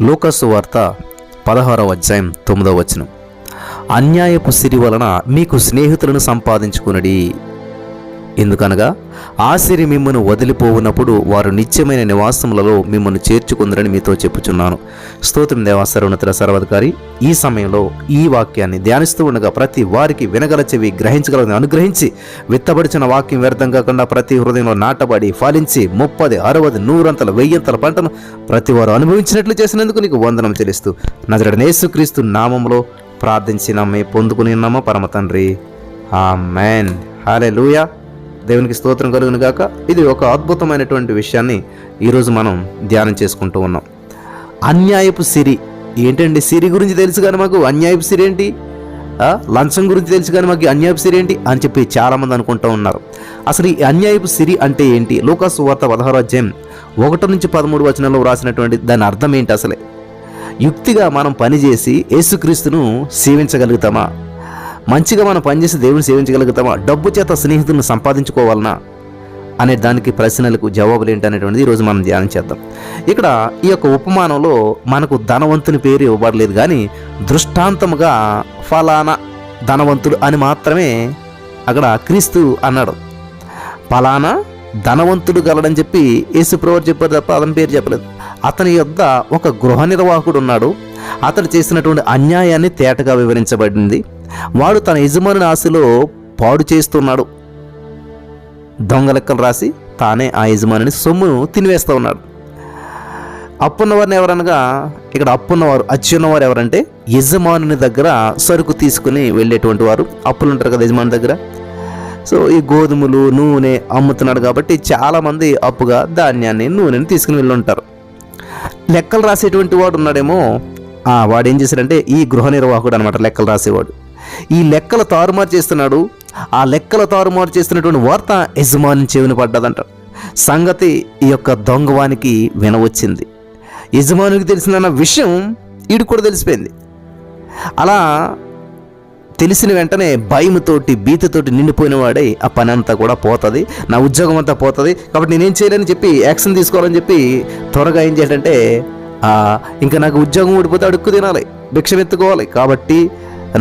లూకాసు వార్త 16వ అధ్యాయం 9వ వచనం. అన్యాయపు సిరి వలన మీకు స్నేహితులను సంపాదించుకునడి. ఎందుకనగా ఆ సిరి మిమ్మల్ని వదిలిపోవునప్పుడు వారు నిత్యమైన నివాసములలో మిమ్మల్ని చేర్చుకుందరని మీతో చెప్పుచున్నాను. స్తోత్రం దేవా, సర్వోన్నతుల సర్వాధికారి. ఈ సమయంలో ఈ వాక్యాన్ని ధ్యానిస్తూ ఉండగా ప్రతి వారికి వినగల చెవి గ్రహించగలని అనుగ్రహించి విత్తబడిచిన వాక్యం వ్యర్థం కాకుండా ప్రతి హృదయంలో నాటబడి ఫలించి 30, 60, 100 1000 పంటను ప్రతి వారు అనుభవించినట్లు చేసినందుకు నీకు వందనం చెల్లిస్తూ నజరేయుడైన యేసుక్రీస్తు నామములో ప్రార్థించి నమ్మి పొందుకుని ఉన్నామా పరమ తండ్రి. ఆమేన్. హల్లెలూయా. దేవునికి స్తోత్రం కలుగును గాక. ఇది ఒక అద్భుతమైనటువంటి విషయాన్ని ఈరోజు మనం ధ్యానం చేసుకుంటూ ఉన్నాం. అన్యాయపు సిరి ఏంటండి? సిరి గురించి తెలుసు కానీ మాకు అన్యాయపు సిరి ఏంటి? లంచం గురించి తెలుసు కానీ మాకు అన్యాయపు సిరి ఏంటి అని చెప్పి చాలామంది అనుకుంటూ ఉన్నారు. అసలు ఈ అన్యాయపు సిరి అంటే ఏంటి? లూకాసు వార్త 16వ అధ్యాయం 1 నుంచి 13 వచనంలో వ్రాసినటువంటి దాని అర్థం ఏంటి? అసలే యుక్తిగా మనం పనిచేసి యేసుక్రీస్తును సేవించగలుగుతామా? మంచిగా మనం పనిచేసి దేవుని సేవించగలుగుతామా? డబ్బు చేత స్నేహితులను సంపాదించుకోవాలనా అనే దానికి ప్రశ్నలకు జవాబులు ఏంటనేటువంటిది ఈరోజు మనం ధ్యానం చేద్దాం. ఇక్కడ ఈ యొక్క ఉపమానంలో మనకు ధనవంతుని పేరు ఇవ్వబడలేదు, కానీ దృష్టాంతముగా ఫలానా ధనవంతుడు అని మాత్రమే అక్కడ క్రీస్తు అన్నాడు. ఫలానా ధనవంతుడు గలడని చెప్పి యేసుప్రభువు చెప్పారు తప్ప అతని పేరు చెప్పలేదు. అతని యొద్ద ఒక గృహ నిర్వాహకుడు ఉన్నాడు. అతడు చేసినటువంటి అన్యాయాన్ని తేటగా వివరించబడింది. వాడు తన యజమాని ఆశలో పాడు చేస్తున్నాడు. దొంగ లెక్కలు రాసి తానే ఆ యజమానిని సొమ్మును తినివేస్తూ ఉన్నాడు. అప్పున్నవారిని ఎవరనగా ఇక్కడ అప్పున్నవారు, అచ్చున్నవారు ఎవరంటే యజమానుని దగ్గర సరుకు తీసుకుని వెళ్ళేటువంటి వారు. అప్పులు ఉంటారు కదా యజమాని దగ్గర. సో ఈ గోధుమలు, నూనె అమ్ముతున్నాడు కాబట్టి చాలామంది అప్పుగా ధాన్యాన్ని, నూనెని తీసుకుని వెళ్ళి ఉంటారు. లెక్కలు రాసేటువంటి వాడు ఉన్నాడేమో, వాడు ఏం చేశాడంటే ఈ గృహ నిర్వాహకుడు అనమాట, లెక్కలు రాసేవాడు. ఈ లెక్కలు తారుమారు చేస్తున్నాడు. ఆ లెక్కలు తారుమారు చేస్తున్నటువంటి వార్త యజమాని చెవిన పడ్డదంట. సంగతి ఈ యొక్క దొంగవానికి వినవచ్చింది. యజమానికి తెలిసిన విషయం ఈడు కూడా తెలిసిపోయింది. అలా తెలిసిన వెంటనే భయముతోటి, భీతితోటి నిండిపోయిన వాడే ఆ పని అంతా కూడా పోతుంది, నా ఉద్యోగం అంతా పోతుంది, కాబట్టి నేనేం చేయాలని చెప్పి యాక్షన్ తీసుకోవాలని చెప్పి త్వరగా ఏం చేయాలంటే ఇంకా నాకు ఉద్యోగం ఊడిపోతే అడుక్కు తినాలి, భిక్షం ఎత్తుకోవాలి, కాబట్టి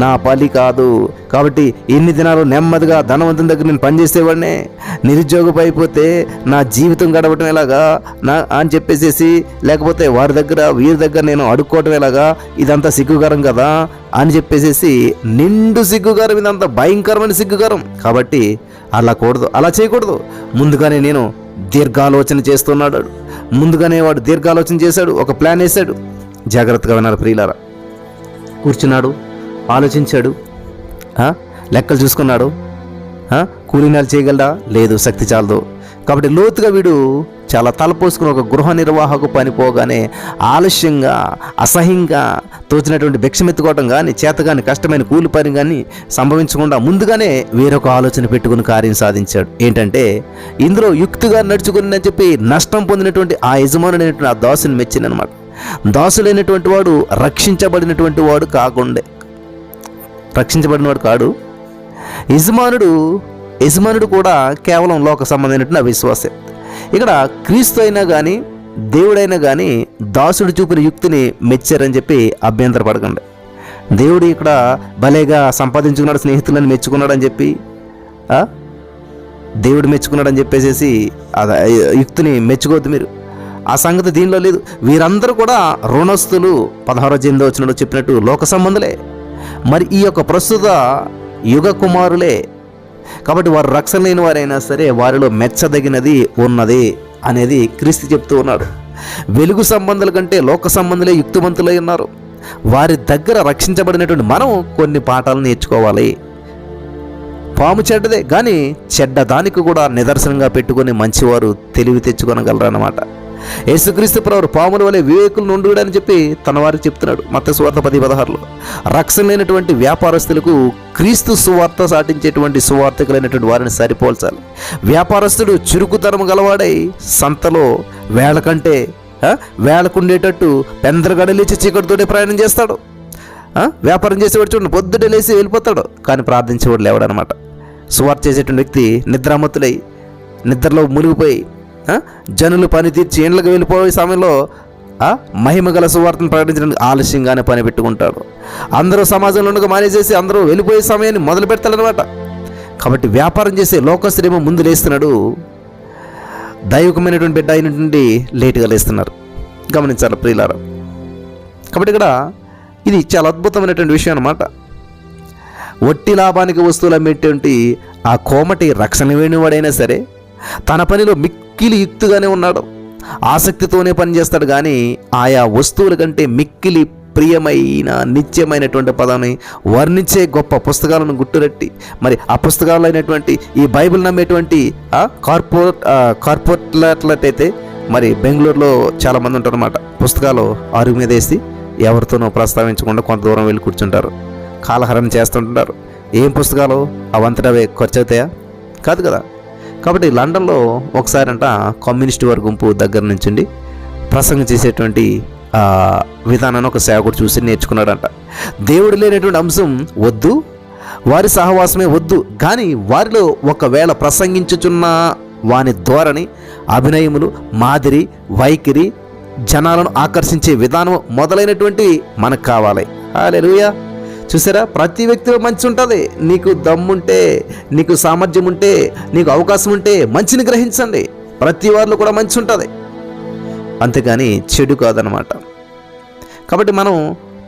నా పని కాదు, కాబట్టి ఇన్ని దినాలు నెమ్మదిగా ధనవంతుని దగ్గర నేను పనిచేసేవాడినే, నిరుద్యోగం అయిపోతే నా జీవితం గడవటం ఎలాగా అని చెప్పేసేసి, లేకపోతే వారి దగ్గర వీరి దగ్గర నేను అడుక్కోవటం ఎలాగా, ఇదంతా సిగ్గుకరం కదా అని చెప్పేసేసి, నిండు సిగ్గుకరం, ఇదంతా భయంకరమైన సిగ్గుకరం, కాబట్టి అలా చేయకూడదు. ముందుగానే నేను దీర్ఘాలోచన చేస్తున్నాడు. ముందుగానే వాడు దీర్ఘాలోచన చేశాడు, ఒక ప్లాన్ వేశాడు. జాగ్రత్తగా వినాలి ప్రియులారా. కూర్చున్నాడు, ఆలోచించాడు, లెక్కలు చూసుకున్నాడు. కూలీనాలు చేయగలడా? లేదు, శక్తి చాలదు. కాబట్టి లోతుగా వీడు చాలా తలపోసుకుని ఒక గృహ నిర్వాహకు పనిపోగానే ఆలస్యంగా, అసహ్యంగా తోచినటువంటి భిక్షమెత్తుకోవటం కానీ, చేత కానీ, కష్టమైన కూలి పని కానీ సంభవించకుండా ముందుగానే వేరొక ఆలోచన పెట్టుకుని కార్యం సాధించాడు. ఏంటంటే ఇందులో యుక్తిగా నడుచుకుని అని చెప్పి నష్టం పొందినటువంటి ఆ యజమానుడైనటువంటి ఆ దాసుని మెచ్చిందనమాట. దాసుడైనటువంటి వాడు రక్షించబడినటువంటి వాడు రక్షించబడినవాడు కాడు. యజమానుడు కూడా కేవలం లోక సంబంధమైనటువంటి అవిశ్వాసే. ఇక్కడ క్రీస్తు అయినా కానీ, దేవుడైనా కానీ దాసుడు చూపిన యుక్తిని మెచ్చారని చెప్పి అభ్యంతరపడకండి. దేవుడు ఇక్కడ భలేగా సంపాదించుకున్నాడు, స్నేహితులను మెచ్చుకున్నాడని చెప్పి, దేవుడు మెచ్చుకున్నాడని చెప్పేసి యుక్తిని మెచ్చుకోవద్దు మీరు. ఆ సంగతి దీనిలో లేదు. వీరందరూ కూడా రుణస్థులు. 16వ అధ్యాయంలో వచ్చినట్టు చెప్పినట్టు లోక సంబంధులే. మరి ఈ యొక్క ప్రస్తుత యుగ కుమారులే. కాబట్టి వారు రక్షణ లేని వారైనా సరే వారిలో మెచ్చదగినది ఉన్నది అనేది క్రీస్తు చెప్తూ ఉన్నాడు. వెలుగు సంబంధుల కంటే లోక సంబంధులే యుక్తివంతులై ఉన్నారు. వారి దగ్గర రక్షించబడినటువంటి మనం కొన్ని పాఠాలు నేర్చుకోవాలి. పాము చెడ్డదే, కానీ చెడ్డదానికి కూడా నిదర్శనంగా పెట్టుకొని మంచివారు తెలివి తెచ్చుకొనగలరు అన్నమాట. యేసుక్రీస్తు ప్రభువు పాముల వలె వివేకులు నుండుడు అని చెప్పి తన వారికి చెప్తున్నాడు. మత్తయి సువార్త 10:16. రక్షణ లేనటువంటి వ్యాపారస్తులకు క్రీస్తు సువార్త సాటించేటువంటి సువార్తికులైనటువంటి వారిని సరిపోల్చాలి. వ్యాపారస్తుడు చురుకుతనం గలవాడై సంతలో వేళ కంటే వేళకుండేటట్టు పెందరగడ లేచి చీకటితోటే ప్రయాణం చేస్తాడు. వ్యాపారం చేసేవాడు చూడండి, పొద్దుటే లేచి వెళ్ళిపోతాడు, కానీ ప్రార్థించేవాడు లేవడనమాట. సువార్త చేసేటువంటి వ్యక్తి నిద్రలో మునిగిపోయి జనులు పని తీర్చి ఇండ్లకు వెళ్ళిపోయే సమయంలో మహిమగల సువార్తను ప్రకటించడానికి ఆలస్యంగానే పని పెట్టుకుంటాడు. అందరూ సమాజంలో ఉండగా మానేసేసి అందరూ వెళ్ళిపోయే సమయాన్ని మొదలు పెడతాడనమాట. కాబట్టి వ్యాపారం చేసే లోకస్తుడేమో ముందు లేస్తున్నాడు, దైవికమైనటువంటి బిడ్డ అయినటువంటి లేటుగా లేస్తున్నారు. గమనించాలి ప్రియులారా. కాబట్టి ఇక్కడ ఇది చాలా అద్భుతమైనటువంటి విషయం అన్నమాట. వట్టి లాభానికి వస్తువులు అమ్మేటువంటి ఆ కోమటి రక్షణ లేనివాడైనా సరే తన పనిలో మిక్కిలి యుక్తిగానే ఉన్నాడు, ఆసక్తితోనే పనిచేస్తాడు. కానీ ఆయా వస్తువుల కంటే మిక్కిలి ప్రియమైన నిత్యమైనటువంటి పదాన్ని వర్ణించే గొప్ప పుస్తకాలను గుట్టురట్టి, మరి ఆ పుస్తకాలు అయినటువంటి ఈ బైబిల్ నమ్మేటువంటి కార్పొరేట్లైతే మరి బెంగళూరులో చాలామంది ఉంటారు అన్నమాట. పుస్తకాలు అరుగు మీద వేసి ఎవరితోనో ప్రస్తావించకుండా కొంత దూరం వెళ్ళి కూర్చుంటారు, కాలహరణ చేస్తుంటారు. ఏం పుస్తకాలు అవంతటవే ఖర్చు అవుతాయా? కాదు కదా. కాబట్టి లండన్లో ఒకసారంట కమ్యూనిస్ట్ వారి గుంపు దగ్గర నుంచి ప్రసంగం చేసేటువంటి విధానాన్ని ఒక సేవకుడు చూసి నేర్చుకున్నాడంట. దేవుడు లేనటువంటి అంశం వద్దు, వారి సహవాసమే వద్దు, కానీ వారిలో ఒకవేళ ప్రసంగించుచున్న వాని ధోరణి, అభినయములు, మాదిరి, వైఖరి, జనాలను ఆకర్షించే విధానం మొదలైనటువంటివి మనకు కావాలి. హల్లెలూయా. చూసారా, ప్రతి వ్యక్తిలో మంచి ఉంటుంది. నీకు దమ్ముంటే, నీకు సామర్థ్యం ఉంటే, నీకు అవకాశం ఉంటే మంచిని గ్రహించండి. ప్రతి వారిలో కూడా మంచి ఉంటుంది, అంతేగాని చెడు కాదనమాట. కాబట్టి మనం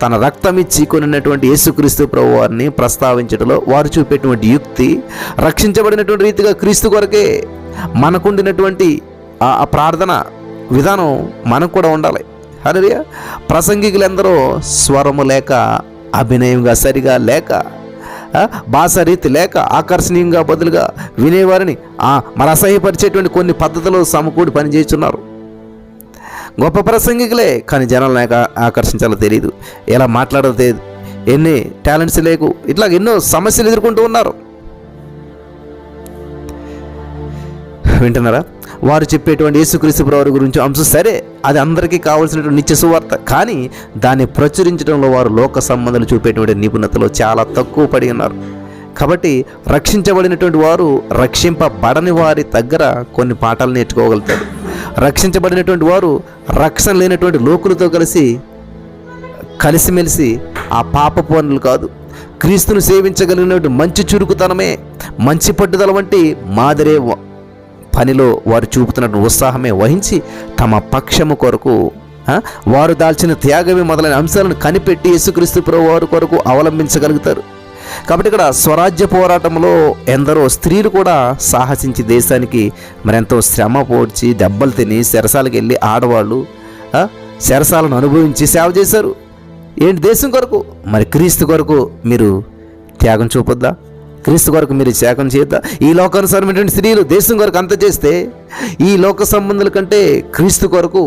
తన రక్తం ఇచ్చి కొనినటువంటి యేసుక్రీస్తు ప్రభు వారిని ప్రస్తావించడంలో వారు చూపేటువంటి యుక్తి, రక్షించబడినటువంటి రీతిగా క్రీస్తు కొరకే మనకుండినటువంటి ఆ ప్రార్థన విధానం మనకు కూడా ఉండాలి. హల్లెలూయా. ప్రసంగికులందరూ స్వరము లేక, అభినయంగా సరిగా లేక, భాష రీతి లేక, ఆకర్షణీయంగా బదులుగా వినేవారిని మరి అసహ్యపరిచేటువంటి కొన్ని పద్ధతులు సమకూడి పనిచేస్తున్నారు. గొప్ప ప్రసంగికులే, కానీ జనాలను ఆకర్షించాలో తెలియదు, ఎలా మాట్లాడాలో తెలియదు, ఎన్ని టాలెంట్స్ లేకు, ఇట్లా ఎన్నో సమస్యలు ఎదుర్కొంటూ ఉన్నారు. వింటున్నారా? వారు చెప్పేటువంటి యేసుక్రీస్తు ప్రభువు గురించి అంశం సరే, అది అందరికీ కావాల్సినటువంటి నిత్య సువార్త. కానీ దాన్ని ప్రచురించడంలో వారు లోక సంబంధాలు చూపేటువంటి నిపుణతలో చాలా తక్కువ పడి ఉన్నారు. కాబట్టి రక్షించబడినటువంటి వారు రక్షింపబడని వారి దగ్గర కొన్ని పాఠాలు నేర్చుకోగలుగుతారు. రక్షించబడినటువంటి వారు రక్షణ లేనటువంటి లోకులతో కలిసిమెలిసి ఆ పాప పనులు కాదు, క్రీస్తును సేవించగలిగినటువంటి మంచి చురుకుతనమే, మంచి పట్టుదల వంటి మాదిరే పనిలో వారు చూపుతున్న ఉత్సాహమే వహించి తమ పక్షము కొరకు వారు దాల్చిన త్యాగమే మొదలైన అంశాలను కనిపెట్టి యేసుక్రీస్తు ప్రభు వారి కొరకు అవలంబించగలుగుతారు. కాబట్టి ఇక్కడ స్వరాజ్య పోరాటంలో ఎందరో స్త్రీలు కూడా సాహసించి దేశానికి మరెంతో శ్రమ పోడ్చి దెబ్బలు తిని చెరసాలకు వెళ్ళి ఆడవాళ్ళు చెరసాలను అనుభవించి సేవ చేశారు. ఏంటి? దేశం కొరకు. మరి క్రీస్తు కొరకు మీరు త్యాగం చూపొద్దా? క్రీస్తు కొరకు మీరు త్యాగం చేద్దా? ఈ లోకానుసారమైనటువంటి స్త్రీలు దేశం కొరకు అంత చేస్తే, ఈ లోక సంబంధాల కంటే క్రీస్తు కొరకు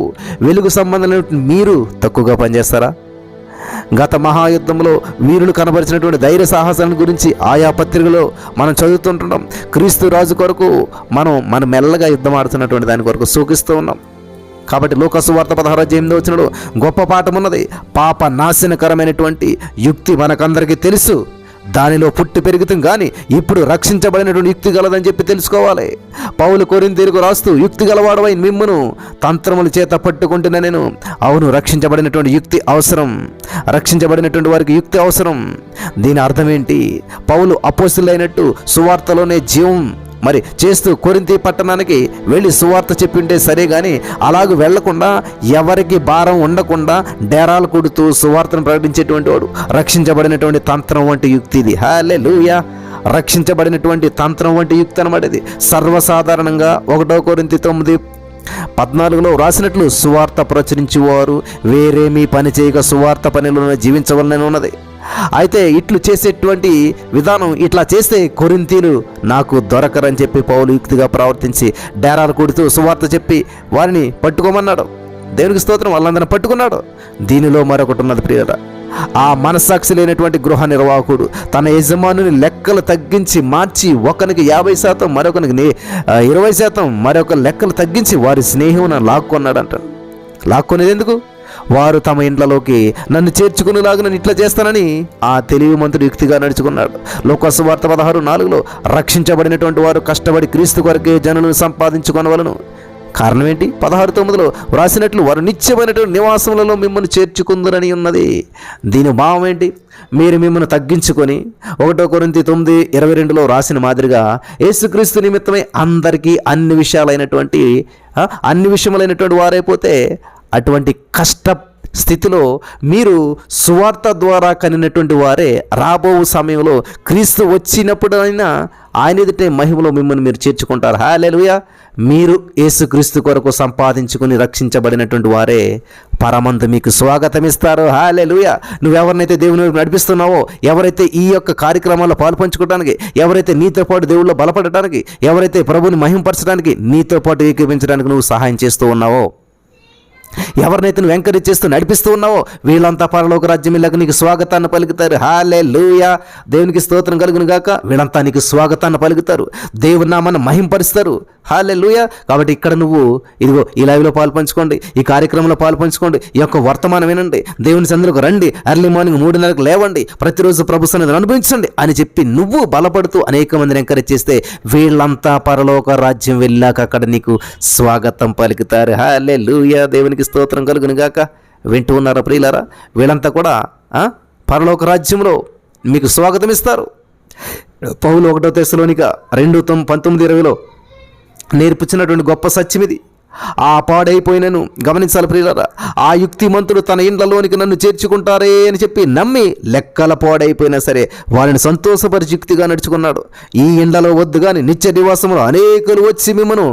వెలుగు సంబంధాలైన మీరు తక్కువగా పనిచేస్తారా? గత మహాయుద్ధంలో వీరులు కనబరిచినటువంటి ధైర్య సాహసాల గురించి ఆయా పత్రికలో మనం చదువుతుంటున్నాం. క్రీస్తు రాజు కొరకు మనం మెల్లగా యుద్ధం ఆడుతున్నటువంటి దాని కొరకు సూకిస్తూ ఉన్నాం. కాబట్టి లూకా సువార్త 16:8 గొప్ప పాఠం ఉన్నది. పాప నాశనకరమైనటువంటి యుక్తి మనకందరికీ తెలుసు, దానిలో పుట్టి పెరుగుతాం, కానీ ఇప్పుడు రక్షించబడినటువంటి యుక్తి గలదని చెప్పి తెలుసుకోవాలి. పౌలు కొరింథీయులకు రాస్తూ, యుక్తి గలవాడవై మిమ్మును తంత్రముల చేత పట్టుకుంటున్నా నేను. అవును, రక్షించబడినటువంటి యుక్తి అవసరం, రక్షించబడినటువంటి వారికి యుక్తి అవసరం. దీని అర్థం ఏంటి? పౌలు అపోస్తులైనట్టు సువార్తలోనే జీవం మరి చేస్తూ కొరింథీ పట్టణానికి వెళ్ళి సువార్త చెప్పింటే సరే, కానీ అలాగూ వెళ్లకుండా, ఎవరికి భారం ఉండకుండా డేరాలు కొడుతూ సువార్తను ప్రకటించేటువంటి వాడు రక్షించబడినటువంటి తంత్రం వంటి యుక్తి ఇది. హల్లెలూయా. రక్షించబడినటువంటి తంత్రం వంటి యుక్తి అన్నమాట ఇది. సర్వసాధారణంగా 1 కొరింథీ 9:14 రాసినట్లు సువార్త ప్రచురించేవారు వేరేమీ పని చేయక సువార్త పనిలోనే జీవించవలనని ఉన్నది. అయితే ఇట్లు చేసేటువంటి విధానం, ఇట్లా చేస్తే కొరింథీయులు నాకు దొరకరని చెప్పి పౌలు యుక్తిగా ప్రవర్తించి డేరాలు కొడుతూ సువార్త చెప్పి వారిని పట్టుకోమన్నాడు. దేవునికి స్తోత్రం, వాళ్ళందరినీ పట్టుకున్నాడు. దీనిలో మరొకటి ఉన్నది ప్రియుల. ఆ మనస్సాక్షి లేనటువంటి గృహ నిర్వాహకుడు తన యజమానుని లెక్కలు తగ్గించి మార్చి, ఒకనికి 50%, మరొకనికి 20%, మరొక లెక్కలు తగ్గించి వారి స్నేహం లాక్కొన్నాడంట. లాక్కొనేది ఎందుకు? వారు తమ ఇంట్లోకి నన్ను చేర్చుకునేలాగా నన్ను ఇట్లా చేస్తానని ఆ తెలివి మంత్రుడు యుక్తిగా నడుచుకున్నాడు. లూకా సువార్త 16:4 రక్షించబడినటువంటి వారు కష్టపడి క్రీస్తు కొరకే జనులను సంపాదించుకొనవలను, కారణం ఏంటి? 16:9 వ్రాసినట్లు వారు నిత్యమైనటువంటి నివాసములలో మిమ్మల్ని చేర్చుకుందురని ఉన్నది. దీని భావం ఏంటి? మీరు మిమ్మల్ని తగ్గించుకొని 1 కొరింథీ 9:22 రాసిన మాదిరిగా యేసుక్రీస్తు నిమిత్తమై అందరికీ అన్ని విషయములైనటువంటి వారైపోతే అటువంటి కష్ట స్థితిలో మీరు సువార్త ద్వారా కనినటువంటి వారే రాబో సమయంలో క్రీస్తు వచ్చినప్పుడైనా ఆయన ఎదుటే మహిమలో మిమ్మల్ని మీరు చేర్చుకుంటారు. హల్లెలూయా. మీరు యేసుక్రీస్తు కొరకు సంపాదించుకుని రక్షించబడినటువంటి వారే పరమందు మీకు స్వాగతం ఇస్తారు. హల్లెలూయా. నువ్వెవరినైతే దేవుని వైపు నడిపిస్తున్నావో, ఎవరైతే ఈ యొక్క కార్యక్రమాల్లో పాల్పంచుకోవడానికి, ఎవరైతే నీతో పాటు దేవుళ్ళు బలపడటానికి, ఎవరైతే ప్రభుని మహింపరచడానికి, నీతో పాటు ఏకీపించడానికి నువ్వు సహాయం చేస్తూ ఉన్నావో, ఎవరినైతే నువ్వు ఎంకరేజ్ చేస్తూ నడిపిస్తూ ఉన్నావో, వీళ్ళంతా పరలోక రాజ్యమిల్లకు నీకు స్వాగతాన్ని పలుకుతారు. హల్లెలూయా. దేవునికి స్తోత్రం కలుగును గాక. వీళ్ళంతా నీకు స్వాగతాన్ని పలుకుతారు, దేవుని నామాన్ని మహింపరుస్తారు. హల్లెలూయా. కాబట్టి ఇక్కడ నువ్వు ఇదిగో ఈ లైవ్లో పాల్పంచుకోండి, ఈ కార్యక్రమంలో పాల్పంచుకోండి, ఈ యొక్క వర్తమానం వినండి, దేవుని సందులకు రండి, ఎర్లీ మార్నింగ్ 3:30 లేవండి, ప్రతిరోజు ప్రభు సన్నిధిని అనుభవించండి అని చెప్పి నువ్వు బలపడుతూ అనేక మందిని ఎంకరేజ్ చేస్తే వీళ్ళంతా పరలోక రాజ్యం వెళ్ళాక అక్కడ నీకు స్వాగతం పలుకుతారు. హల్లెలూయా. దేవునికి స్తోత్రం కలుగును గాక. వింటూ ఉన్నారా ప్రియులారా? వీళ్ళంతా కూడా పరలోక రాజ్యంలో మీకు స్వాగతం ఇస్తారు. పౌలు 1 తెస్సలోనిక 2:19-20 నేర్పించినటువంటి గొప్ప సత్యం ఇది. ఆ పాడైపోయినను గమనించాలి ప్రియులారా, ఆ యుక్తిమంతుడు తన ఇండ్లలోనికి నన్ను చేర్చుకుంటారే అని చెప్పి నమ్మి లెక్కల పాడైపోయినా సరే వారిని సంతోషపరిచి యుక్తిగా నడుచుకున్నాడు. ఈ ఇండ్లలో వద్దు కానీ నిత్య నివాసంలో అనేకులు వచ్చి మిమ్మను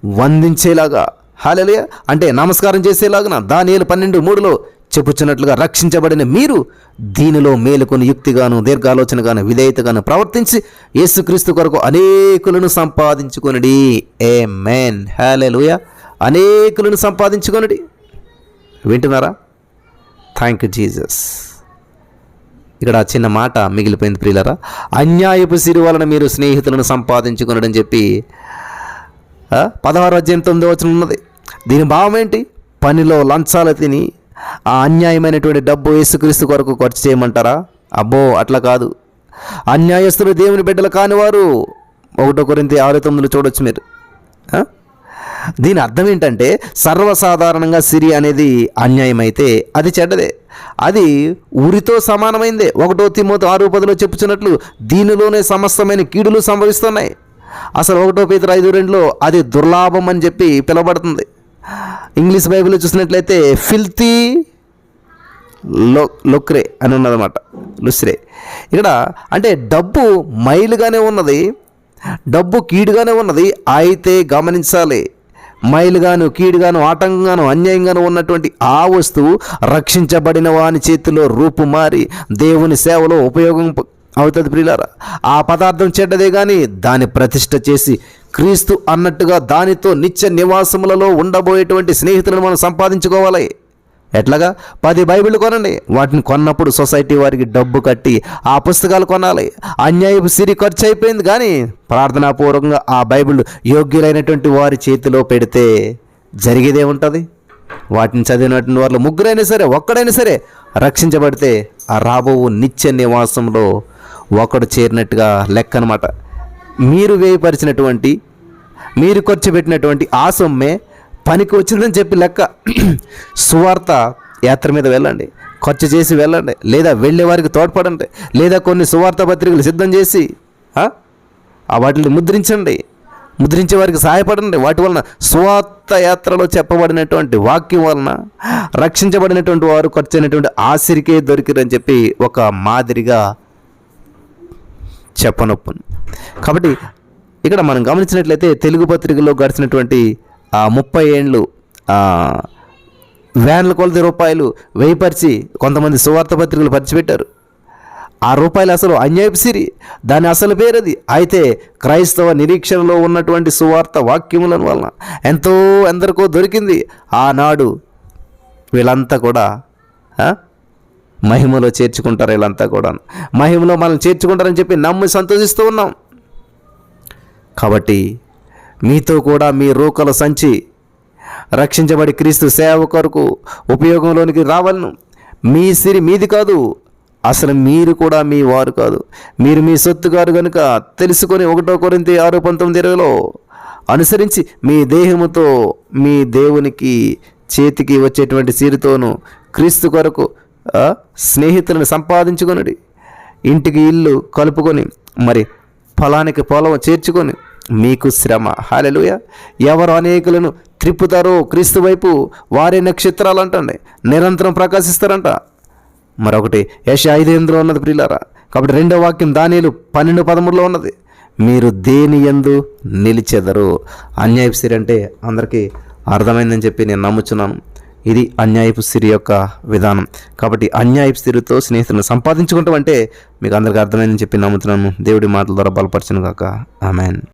వందించేలాగా, హల్లెలూయా, అంటే నమస్కారం చేసేలాగా దానియేలు 12:3 చెప్పుచున్నట్లుగా రక్షించబడిన మీరు దీనిలో మేలుకొని యుక్తిగాను దీర్ఘాలోచనగాను విధేయతగాను ప్రవర్తించి యేసుక్రీస్తు కొరకు అనేకులను సంపాదించుకొనుడి. ఆమేన్. హల్లెలూయా. అనేకులను సంపాదించుకొనుడి. వింటున్నారా? Thank you Jesus. ఇక్కడ చిన్న మాట మిగిలిపోయింది ప్రియులారా. అన్యాయపు సిరి వలన మీరు స్నేహితులను సంపాదించుకొనడని చెప్పి 16:9 ఉన్నది. దీని భావం ఏంటి? పనిలో లంచాలు తిని ఆ అన్యాయమైనటువంటి డబ్బు యేసుక్రీస్తు కొరకు ఖర్చు చేయమంటారా? అబ్బో, అట్లా కాదు. అన్యాయస్తులు దేవుని బిడ్డలు కానివారు 1 కొరింథీ 6:9 చూడొచ్చు మీరు. దీని అర్థం ఏంటంటే సర్వసాధారణంగా సిరి అనేది అన్యాయమైతే అది చెడ్డదే, అది ఉరితో సమానమైందే. 1 తిమోతి 6:10 చెప్పుచున్నట్లు దీనిలోనే సమస్తమైన కీడులు సంభవిస్తున్నాయి. అసలు 1 పేతురు 5:2 అది దుర్లాభం అని చెప్పి పిలువబడుతుంది. ఇంగ్లీష్ బైబిల్లో చూసినట్లయితే ఫిల్తీ లొక్రే అని ఉన్నదన్నమాట, లుస్రే. ఇక్కడ అంటే డబ్బు మైలుగానే ఉన్నది, డబ్బు కీడుగానే ఉన్నది. అయితే గమనించాలి, మైలుగాను కీడుగాను ఆటంకంగాను అన్యాయంగాను ఉన్నటువంటి ఆ వస్తువు రక్షించబడిన వాని చేతిలో రూపుమారి దేవుని సేవలో ఉపయోగం అవుతుంది ప్రియులారా. ఆ పదార్థం చెడ్డదే కానీ దాన్ని ప్రతిష్ఠ చేసి క్రీస్తు అన్నట్టుగా దానితో నిత్య నివాసములలో ఉండబోయేటువంటి స్నేహితులను మనం సంపాదించుకోవాలి. ఎట్లాగా? 10 బైబిళ్ళు కొనండి. వాటిని కొన్నప్పుడు సొసైటీ వారికి డబ్బు కట్టి ఆ పుస్తకాలు కొనాలి. అన్యాయపు సిరి ఖర్చు అయిపోయింది కానీ ప్రార్థనాపూర్వకంగా ఆ బైబిల్ యోగ్యులైనటువంటి వారి చేతిలో పెడితే జరిగేదే ఉంటుంది. వాటిని చదివినటువంటి వాళ్ళు ముగ్గురైనా సరే ఒక్కడైనా సరే రక్షించబడితే ఆ రాబో నిత్య నివాసంలో ఒకడు చేరినట్టుగా లెక్క అనమాట. మీరు వ్యయపరిచినటువంటి, మీరు ఖర్చు పెట్టినటువంటి ఆ సొమ్మే పనికి వచ్చిందని చెప్పి లెక్క. సువార్త యాత్ర మీద వెళ్ళండి, ఖర్చు చేసి వెళ్ళండి, లేదా వెళ్ళే వారికి తోడ్పడండి, లేదా కొన్ని సువార్త పత్రికలు సిద్ధం చేసి వాటిని ముద్రించండి, ముద్రించే వారికి సహాయపడండి. వాటి వలన సువార్త యాత్రలో చెప్పబడినటువంటి వాక్యం వలన రక్షించబడినటువంటి వారు ఖర్చు అయినటువంటి ఆశరికే దొరికిరని చెప్పి ఒక మాదిరిగా చెప్పనొప్పు. కాబట్టి ఇక్కడ మనం గమనించినట్లయితే తెలుగు పత్రికల్లో గడిచినటువంటి 30 ఏళ్ళు వేల కొలది రూపాయలు వ్యయపరిచి కొంతమంది సువార్త పత్రికలు పరిచిపెట్టారు. ఆ రూపాయలు అసలు అన్యాయపు సిరి, దాని అసలు పేరది. అయితే క్రైస్తవ నిరీక్షణలో ఉన్నటువంటి సువార్త వాక్యముల వలన ఎందరికో దొరికింది. ఆనాడు వీళ్ళంతా కూడా మహిమలో చేర్చుకుంటారు. వీళ్ళంతా కూడా మహిమలో మనం చేర్చుకుంటారని చెప్పి నమ్మి సంతోషిస్తూ ఉన్నాం. కాబట్టి మీతో కూడా మీ రూకల సంచి రక్షించబడి క్రీస్తు సేవ కొరకు ఉపయోగంలోనికి రావాలను. మీ సిరి మీది కాదు, అసలు మీరు కూడా మీ వారు కాదు, మీరు మీ సొత్తు గారు కనుక తెలుసుకొని 1 కొరింథీ 6:19-20 అనుసరించి మీ దేహముతో మీ దేవునికి చేతికి వచ్చేటువంటి సిరితోనూ క్రీస్తు కొరకు స్నేహితులను సంపాదించుకొనుడి. ఇంటికి ఇల్లు కలుపుకొని మరి పొలానికి పొలం చేర్చుకొని మీకు శ్రమ. హల్లెలూయా. ఎవరు అనేకులను త్రిప్పుతారో క్రీస్తు వైపు వారే నక్షత్రాలు అంటండి, నిరంతరం ప్రకాశిస్తారంట. మరొకటి యెషయా 5:8 ఉన్నది ప్రియులారా. కాబట్టి 2వ వాక్యం దానియేలు 12:13 ఉన్నది. మీరు దేని యందు నిలిచెదరు. అన్యాయపు సిరి అంటే అందరికీ అర్థమైందని చెప్పి నేను నమ్ముచున్నాను. ఇది అన్యాయపు సిరి యొక్క విధానం. కాబట్టి అన్యాయపు సిరితో స్నేహితులను సంపాదించుకుంటాం అంటే మీకు అందరికీ అర్థమైందని చెప్పి నమ్ముతున్నాను. దేవుడి మాటల ద్వారా బలపరచును గాక. ఆమేన్.